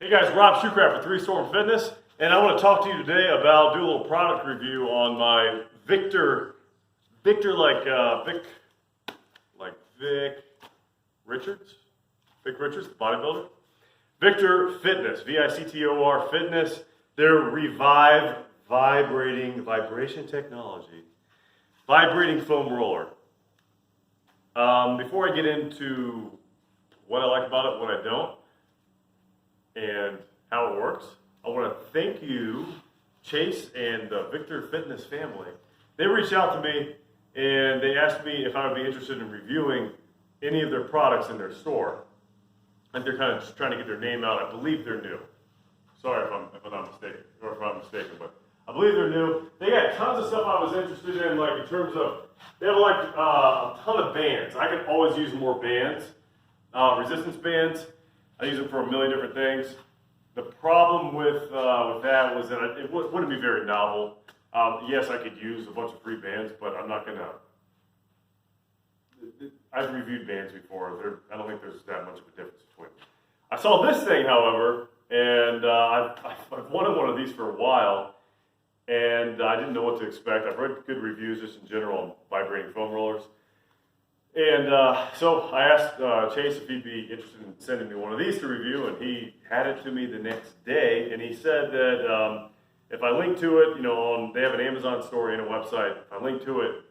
Hey guys, Rob Shoecraft with 3 Storm Fitness, and I want to talk to you today about do a little product review on my Vic Richards, the bodybuilder. Victor Fitness, VICTOR Fitness. Their Revive vibration technology, vibrating foam roller. Before I get into what I like about it, what I don't, and how it works, I want to thank you, Chase and the Victor Fitness family. They reached out to me and they asked me if I would be interested in reviewing any of their products in their store. And they're kind of just trying to get their name out. I believe they're new. Sorry if I'm not mistaken, or if I'm mistaken, but I believe they're new. They got tons of stuff I was interested in, like in terms of, they have like a ton of bands. I could always use more bands, resistance bands. I use them for a million different things. The problem with that was that it wouldn't be very novel. Yes, I could use a bunch of free bands, but I'm not gonna. I've reviewed bands before. I don't think there's that much of a difference between them. I saw this thing, however, and I've wanted one of these for a while, and I didn't know what to expect. I've read good reviews just in general on vibrating foam rollers. And so I asked Chase if he'd be interested in sending me one of these to review, and he had it to me the next day, and he said that if I link to it, they have an Amazon store and a website. If I link to it,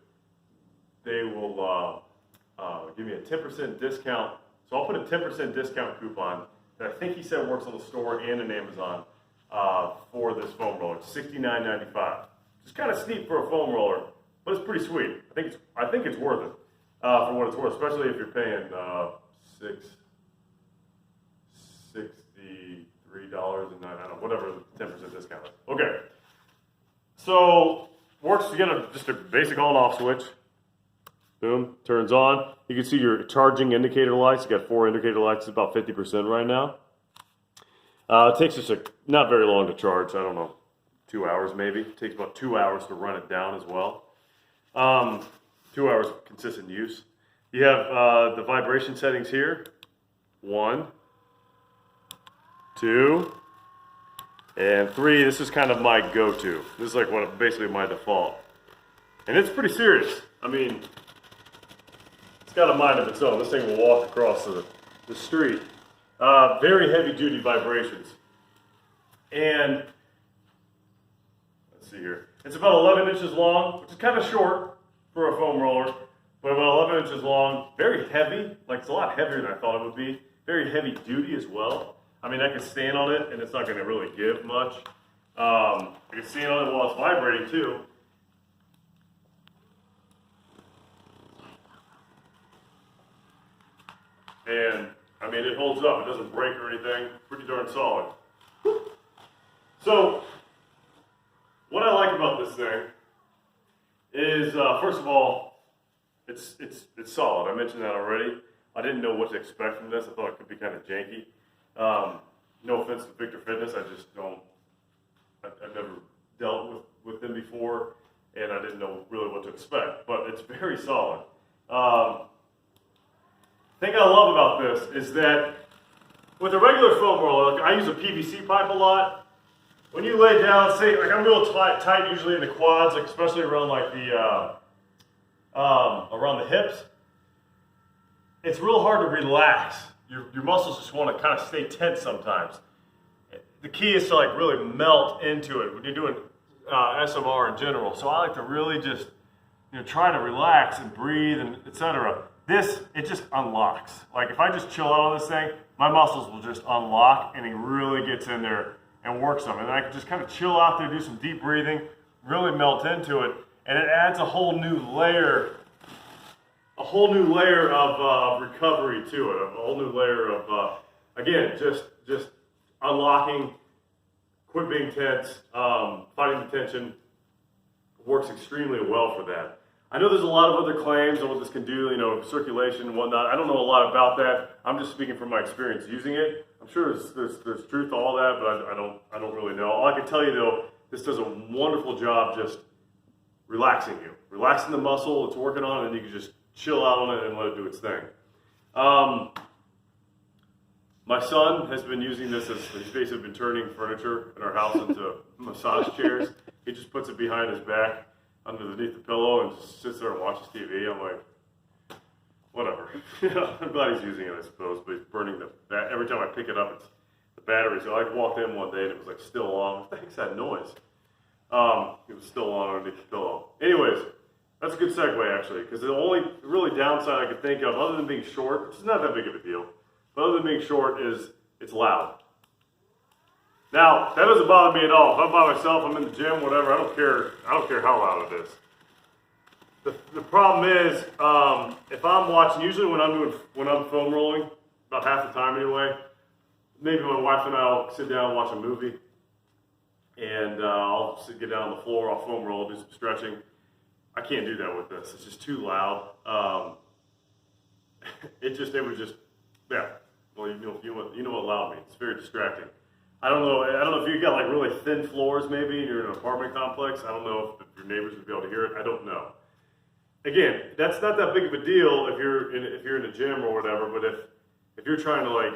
they will give me a 10% discount. So I'll put a 10% discount coupon that I think he said works on the store and in Amazon for this foam roller. It's $69.95. It's kind of steep for a foam roller, but it's pretty sweet. I think it's worth it. For what it's worth, especially if you're paying $63 and I don't know, whatever the 10% discount is. Okay, so works. You get just a basic on-off switch. Boom, turns on. You can see your charging indicator lights. You got 4 indicator lights. It's about 50% right now. It takes just not very long to charge. I don't know, 2 hours maybe. It takes about 2 hours to run it down as well. 2 hours of consistent use. You have the vibration settings here. 1, 2, and 3. This is kind of my go-to. This is like basically my default. And it's pretty serious. I mean, it's got a mind of its own. This thing will walk across the street. Very heavy-duty vibrations. And let's see here. It's about 11 inches long, which is kind of short for a foam roller, but about 11 inches long, very heavy, like it's a lot heavier than I thought it would be, very heavy duty as well. I mean, I can stand on it and it's not going to really give much. I can stand on it while it's vibrating too. And I mean, it holds up, it doesn't break or anything, pretty darn solid. So, what I like about this thing is, first of all, it's solid. I mentioned that already. I didn't know what to expect from this. I thought it could be kind of janky. No offense to Victor Fitness, I just don't. I've never dealt with them before, and I didn't know really what to expect. But it's very solid. Thing I love about this is that with a regular foam roller, I use a PVC pipe a lot. When you lay down, say, like I'm real tight usually in the quads, like especially around like around the hips, it's real hard to relax. Your muscles just want to kind of stay tense sometimes. The key is to like really melt into it when you're doing SMR in general. So I like to really just try to relax and breathe and etc. It just unlocks. Like if I just chill out on this thing, my muscles will just unlock and it really gets in there and works them. And I can just kind of chill out there, do some deep breathing, really melt into it, and it adds a whole new layer of recovery to it, a whole new layer of, again, just unlocking, quit being tense, fighting the tension. Works extremely well for that. I know there's a lot of other claims on what this can do, circulation and whatnot. I don't know a lot about that. I'm just speaking from my experience using it. I'm sure there's truth to all that, but I don't really know. All I can tell you though, this does a wonderful job just relaxing the muscle it's working on, and you can just chill out on it and let it do its thing. My son has been using this as he's basically been turning furniture in our house into massage chairs. He just puts it behind his back, underneath the pillow, and just sits there and watches TV. I'm like, whatever. I'm glad he's using it, I suppose, but he's burning every time I pick it up, it's the battery. So I walked in one day and it was like still on. What the heck's that noise? It was still on underneath the pillow. Anyways, that's a good segue actually, because the only really downside I could think of, other than being short, which is not that big of a deal, but other than being short, is it's loud. Now, that doesn't bother me at all. If I'm by myself, I'm in the gym, whatever, I don't care how loud it is. The problem is, if I'm watching, usually when I'm foam rolling, about half the time anyway, maybe my wife and I will sit down and watch a movie, and I'll get down on the floor, I'll foam roll, do some stretching. I can't do that with this. It's just too loud. It would just, yeah. Well, you know what loud means. It's very distracting. I don't know if you've got like really thin floors maybe, and you're in an apartment complex. I don't know if your neighbors would be able to hear it. I don't know. Again, that's not that big of a deal if you're in a gym or whatever. But if you're trying to like,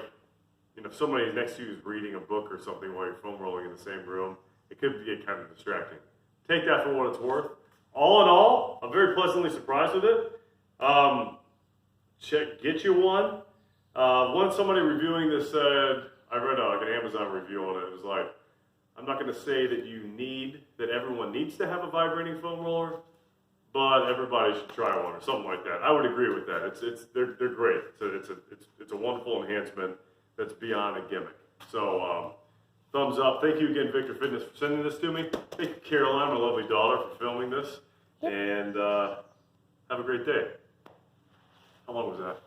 if somebody next to you is reading a book or something while you're foam rolling in the same room, it could get kind of distracting. Take that for what it's worth. All in all, I'm very pleasantly surprised with it. Get you one. Once somebody reviewing this said, I read like an Amazon review on it. It was like, I'm not going to say that everyone needs to have a vibrating foam roller, but everybody should try one or something like that. I would agree with that. They're great. It's a wonderful enhancement that's beyond a gimmick. So thumbs up. Thank you again, Victor Fitness, for sending this to me. Thank you, Caroline, my lovely daughter, for filming this. Yep. And have a great day. How long was that?